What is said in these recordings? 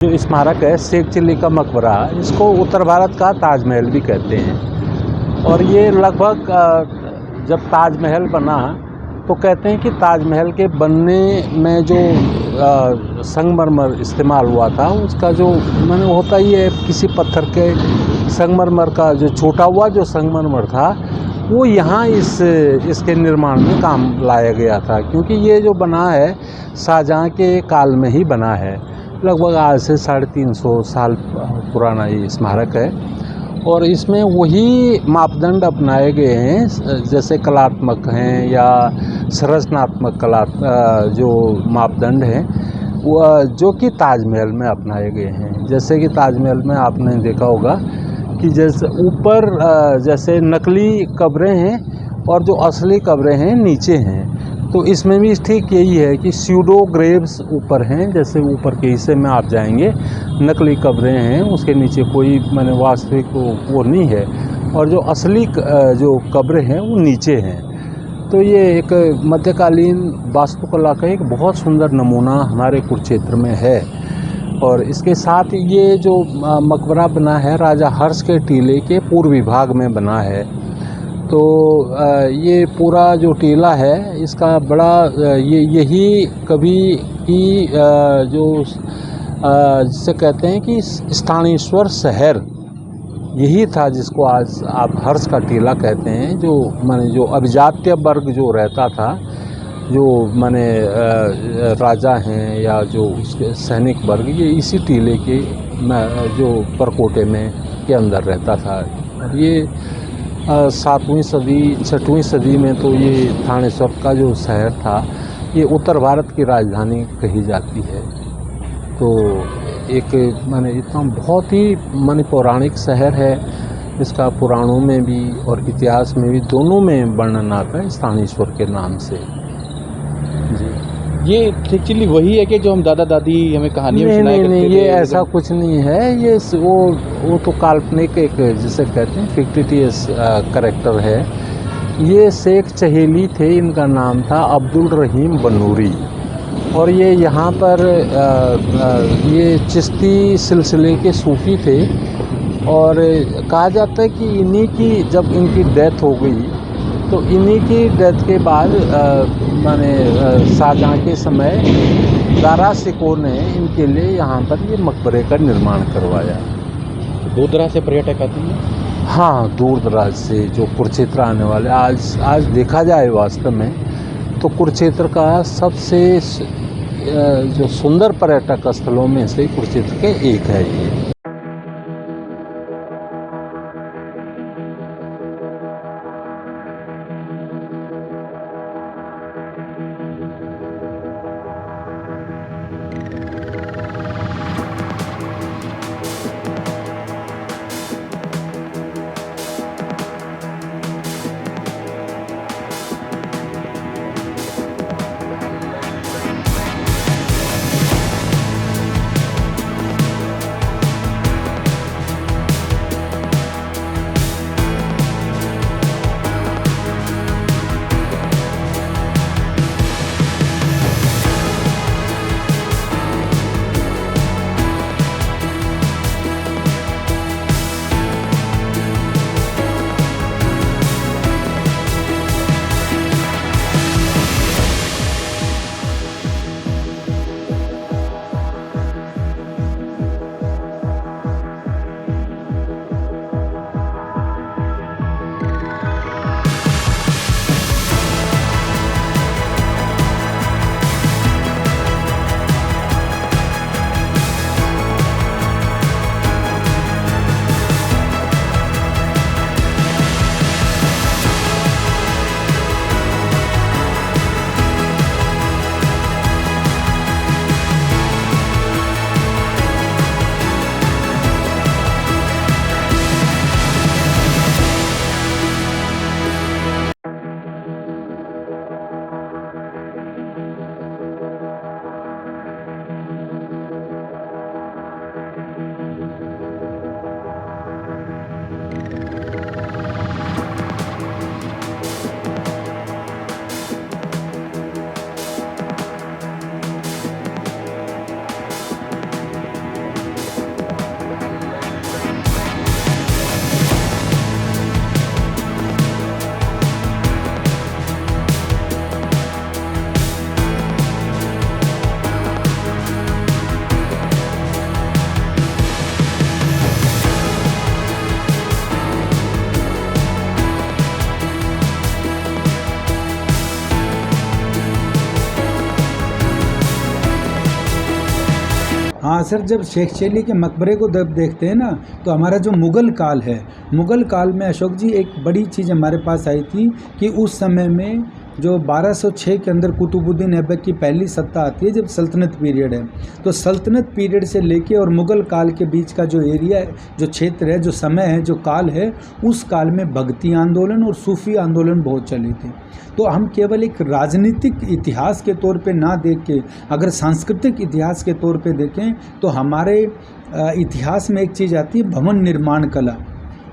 जो स्मारक है शेख चिल्ली का मकबरा, इसको उत्तर भारत का ताजमहल भी कहते हैं। और ये लगभग जब ताजमहल बना तो कहते हैं कि ताजमहल के बनने में जो संगमरमर इस्तेमाल हुआ था, उसका जो माने होता ही है, किसी पत्थर के संगमरमर का जो छोटा हुआ जो संगमरमर था वो यहाँ इसके निर्माण में काम लाया गया था, क्योंकि ये जो बना है शाहजहाँ के काल में ही बना है। लगभग आज से 350 साल पुराना ये स्मारक है और इसमें वही मापदंड अपनाए गए हैं जैसे कलात्मक हैं या संरचनात्मक जो मापदंड हैं वो जो कि ताजमहल में अपनाए गए हैं। जैसे कि ताजमहल में आपने देखा होगा कि जैसे ऊपर जैसे नकली कब्रें हैं और जो असली कब्रें हैं नीचे हैं, तो इसमें भी ठीक यही है कि स्यूडो ग्रेव्स ऊपर हैं। जैसे ऊपर के हिस्से में आप जाएंगे नकली कब्रें हैं, उसके नीचे कोई माने वास्तविक वो नहीं है, और जो असली जो कब्रें हैं वो नीचे हैं। तो ये एक मध्यकालीन वास्तुकला का एक बहुत सुंदर नमूना हमारे कुरुक्षेत्र में है। और इसके साथ ये जो मकबरा बना है राजा हर्ष के टीले के पूर्वी भाग में बना है। तो ये पूरा जो टीला है इसका बड़ा यही कभी की जो जिसे कहते हैं कि स्थानेश्वर शहर यही था, जिसको आज आप हर्ष का टीला कहते हैं। जो माने जो अभिजात्य वर्ग जो रहता था, जो माने राजा हैं या जो उसके सैनिक वर्ग, ये इसी टीले के जो परकोटे में के अंदर रहता था। और ये 7वीं सदी 6वीं सदी में तो ये थानेश्वर का जो शहर था ये उत्तर भारत की राजधानी कही जाती है। तो एक माने इतना बहुत ही माने पौराणिक शहर है, इसका पुराणों में भी और इतिहास में भी दोनों में वर्णन आता है स्थानेश्वर के नाम से। जी, ये एक्चुअली वही है कि जो हम दादा दादी हमें कहानियाँ में सुनाया करते थे? नहीं, ये ऐसा कुछ नहीं है। ये वो तो काल्पनिक एक जिसे कहते हैं फिक्टिटियस कैरेक्टर है। ये शेख चहेली थे, इनका नाम था अब्दुल रहीम बनूरी, और ये यहाँ पर ये चिश्ती सिलसिले के सूफ़ी थे। और कहा जाता है कि इन्हीं की जब इनकी डेथ हो गई तो इन्हीं की डेथ के बाद माने शाहजहाँ के समय दारा सिकोह ने इनके लिए यहाँ पर ये मकबरे का निर्माण करवाया। दूर दराज से पर्यटक आते हैं? हाँ, दूर दराज से जो कुरुक्षेत्र आने वाले, आज देखा जाए वास्तव में तो कुरुक्षेत्र का सबसे जो सुंदर पर्यटक स्थलों में से कुरुक्षेत्र के एक है ये। हाँ सर, जब शेख चिल्ली के मकबरे को जब देखते हैं ना, तो हमारा जो मुग़ल काल है, मुग़ल काल में अशोक जी एक बड़ी चीज़ हमारे पास आई थी कि उस समय में जो 1206 के अंदर कुतुबुद्दीन ऐबक की पहली सत्ता आती है, जब सल्तनत पीरियड है, तो सल्तनत पीरियड से लेके और मुग़ल काल के बीच का जो एरिया है, जो क्षेत्र है, जो समय है, जो काल है, उस काल में भक्ति आंदोलन और सूफी आंदोलन बहुत चले थे। तो हम केवल एक राजनीतिक इतिहास के तौर पे ना देख के अगर सांस्कृतिक इतिहास के तौर पे देखें, तो हमारे इतिहास में एक चीज़ आती है भवन निर्माण कला।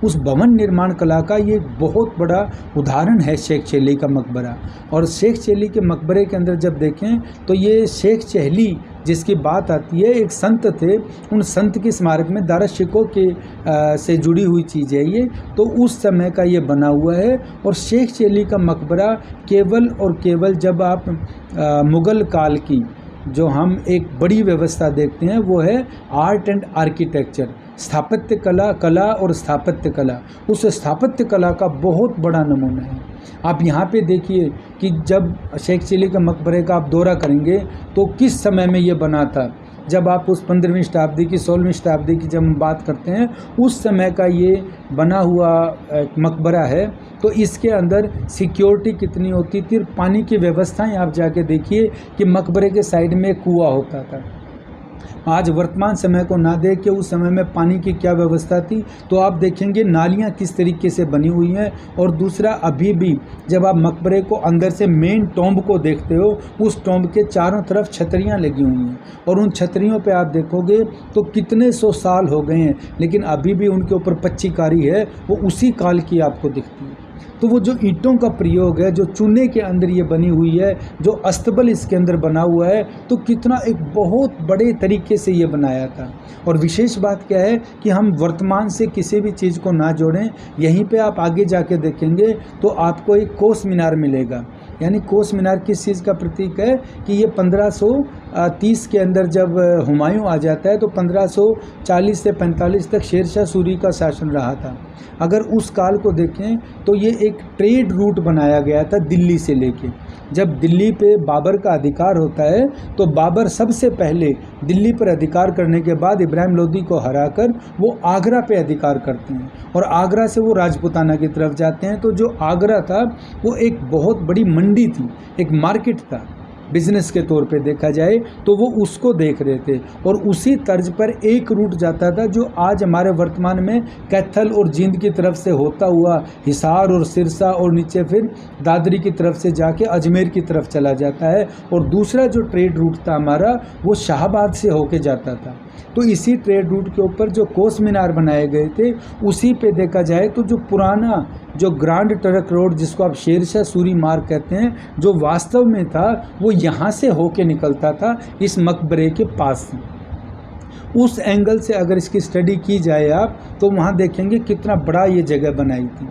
उस भवन निर्माण कला का ये बहुत बड़ा उदाहरण है शेख चिल्ली का मकबरा। और शेख चिल्ली के मकबरे के अंदर जब देखें तो ये शेख चिल्ली जिसकी बात आती है, एक संत थे, उन संत की स्मारक में दारा शिकोह के से जुड़ी हुई चीज़ है ये, तो उस समय का ये बना हुआ है। और शेख चिल्ली का मकबरा केवल और केवल जब आप मुग़ल काल की जो हम एक बड़ी व्यवस्था देखते हैं वो है आर्ट एंड आर्किटेक्चर, स्थापत्य कला और स्थापत्य कला। उस स्थापत्य कला का बहुत बड़ा नमूना है। आप यहाँ पे देखिए कि जब शेख चिल्ली के मकबरे का आप दौरा करेंगे तो किस समय में ये बना था। जब आप उस 15वीं शताब्दी की 16वीं शताब्दी की जब हम बात करते हैं, उस समय का ये बना हुआ मकबरा है, तो इसके अंदर सिक्योरिटी कितनी होती थी, पानी की व्यवस्थाएं आप जाके देखिए कि मकबरे के साइड में एक कुआं होता था। आज वर्तमान समय को ना देख के उस समय में पानी की क्या व्यवस्था थी, तो आप देखेंगे नालियाँ किस तरीके से बनी हुई हैं। और दूसरा, अभी भी जब आप मकबरे को अंदर से मेन टॉम्ब को देखते हो, उस टॉम्ब के चारों तरफ छतरियाँ लगी हुई हैं, और उन छतरियों पे आप देखोगे तो कितने 100 साल हो गए हैं, लेकिन अभी भी उनके ऊपर पच्चीकारी है, वो उसी काल की आपको दिखती है। तो वो जो ईंटों का प्रयोग है, जो चूने के अंदर ये बनी हुई है, जो अस्तबल इसके अंदर बना हुआ है, तो कितना एक बहुत बड़े तरीके से ये बनाया था। और विशेष बात क्या है कि हम वर्तमान से किसी भी चीज़ को ना जोड़ें। यहीं पे आप आगे जाके देखेंगे तो आपको एक कोस मीनार मिलेगा। यानी कोस मीनार किस चीज़ का प्रतीक है कि ये 1530 के अंदर जब हुमायूं आ जाता है तो 1540 से 45 तक शेरशाह सूरी का शासन रहा था। अगर उस काल को देखें तो ये एक ट्रेड रूट बनाया गया था दिल्ली से लेके। जब दिल्ली पे बाबर का अधिकार होता है तो बाबर सबसे पहले दिल्ली पर अधिकार करने के बाद इब्राहिम लोदी को हराकर वो आगरा पे अधिकार करते हैं, और आगरा से वो राजपुताना की तरफ जाते हैं। तो जो आगरा था वो एक बहुत बड़ी मंडी थी, एक मार्केट था बिजनेस के तौर पे देखा जाए, तो वो उसको देख रहे थे। और उसी तर्ज पर एक रूट जाता था जो आज हमारे वर्तमान में कैथल और जींद की तरफ से होता हुआ हिसार और सिरसा और नीचे फिर दादरी की तरफ से जाके अजमेर की तरफ चला जाता है। और दूसरा जो ट्रेड रूट था हमारा, वो शाहबाद से होके जाता था। तो इसी ट्रेड रूट के ऊपर जो कोस मीनार बनाए गए थे, उसी पे देखा जाए तो जो पुराना जो ग्रांड ट्रक रोड जिसको आप शेरशाह सूरी मार्ग कहते हैं, जो वास्तव में था वो यहाँ से होके निकलता था इस मकबरे के पास से। उस एंगल से अगर इसकी स्टडी की जाए आप, तो वहाँ देखेंगे कितना बड़ा ये जगह बनाई थी।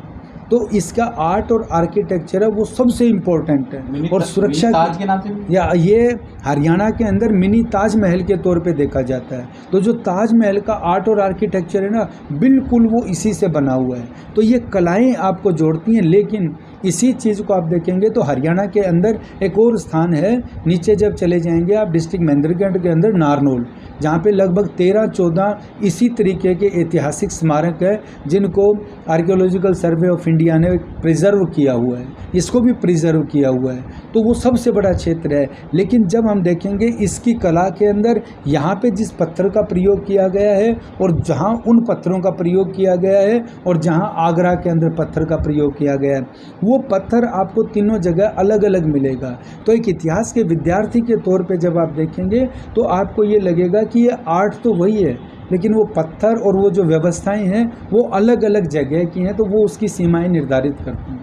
तो इसका आर्ट और आर्किटेक्चर है वो सबसे इम्पोर्टेंट है। और सुरक्षा ताज के नाम से या ये हरियाणा के अंदर मिनी ताजमहल के तौर पे देखा जाता है। तो जो ताजमहल का आर्ट और आर्किटेक्चर है ना, बिल्कुल वो इसी से बना हुआ है। तो ये कलाएं आपको जोड़ती हैं। लेकिन इसी चीज़ को आप देखेंगे तो हरियाणा के अंदर एक और स्थान है, नीचे जब चले जाएंगे आप डिस्ट्रिक्ट महेंद्रगढ़ के अंदर नारनौल, जहाँ पे लगभग 13-14 इसी तरीके के ऐतिहासिक स्मारक है जिनको आर्कियोलॉजिकल सर्वे ऑफ इंडिया ने प्रिजर्व किया हुआ है, इसको भी प्रिजर्व किया हुआ है। तो वो सबसे बड़ा क्षेत्र है। लेकिन जब हम देखेंगे इसकी कला के अंदर यहाँ पे जिस पत्थर का प्रयोग किया गया है और जहाँ उन पत्थरों का प्रयोग किया गया है और जहाँ आगरा के अंदर पत्थर का प्रयोग किया गया है, वो पत्थर आपको तीनों जगह अलग अलग मिलेगा। तो एक इतिहास के विद्यार्थी के तौर पे जब आप देखेंगे तो आपको ये लगेगा कि ये आर्ट तो वही है, लेकिन वो पत्थर और वो जो व्यवस्थाएं हैं वो अलग अलग जगह की हैं, तो वो उसकी सीमाएं निर्धारित करती हैं।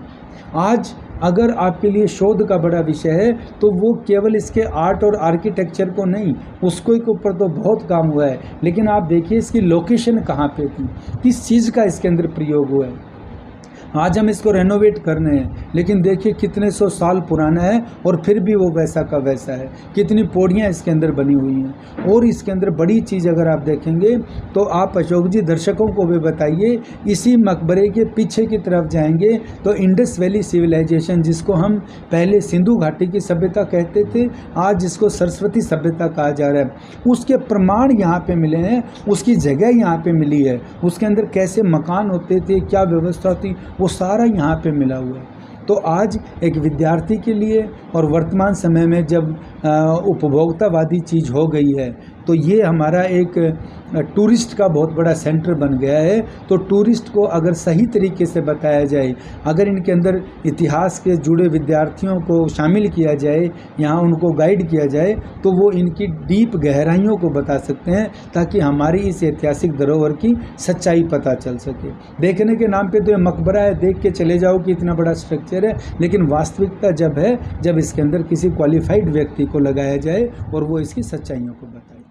आज अगर आपके लिए शोध का बड़ा विषय है तो वो केवल इसके आर्ट और आर्किटेक्चर को नहीं, उसको के ऊपर तो बहुत काम हुआ है, लेकिन आप देखिए इसकी लोकेशन कहाँ पे थी, किस चीज़ का इसके अंदर प्रयोग हुआ है। आज हम इसको रेनोवेट कर रहे हैं, लेकिन देखिए कितने सौ साल पुराना है और फिर भी वो वैसा का वैसा है। कितनी पौड़ियाँ इसके अंदर बनी हुई हैं। और इसके अंदर बड़ी चीज़ अगर आप देखेंगे तो आप अशोक जी दर्शकों को भी बताइए, इसी मकबरे के पीछे की तरफ जाएंगे तो इंडस वैली सिविलाइजेशन, जिसको हम पहले सिंधु घाटी की सभ्यता कहते थे, आज जिसको सरस्वती सभ्यता कहा जा रहा है, उसके प्रमाण यहाँ पे मिले हैं, उसकी जगह यहाँ पे मिली है, उसके अंदर कैसे मकान होते थे, क्या व्यवस्था थी, वो सारा यहाँ पे मिला हुआ है। तो आज एक विद्यार्थी के लिए और वर्तमान समय में जब उपभोक्तावादी चीज़ हो गई है, तो ये हमारा एक टूरिस्ट का बहुत बड़ा सेंटर बन गया है। तो टूरिस्ट को अगर सही तरीके से बताया जाए, अगर इनके अंदर इतिहास के जुड़े विद्यार्थियों को शामिल किया जाए, यहाँ उनको गाइड किया जाए, तो वो इनकी डीप गहराइयों को बता सकते हैं, ताकि हमारी इस ऐतिहासिक धरोहर की सच्चाई पता चल सके। देखने के नाम पे तो ये मकबरा है, देख के चले जाओ कि इतना बड़ा स्ट्रक्चर है, लेकिन वास्तविकता जब है जब इसके अंदर किसी क्वालिफाइड व्यक्ति को लगाया जाए और वो इसकी सच्चाइयों को बताए।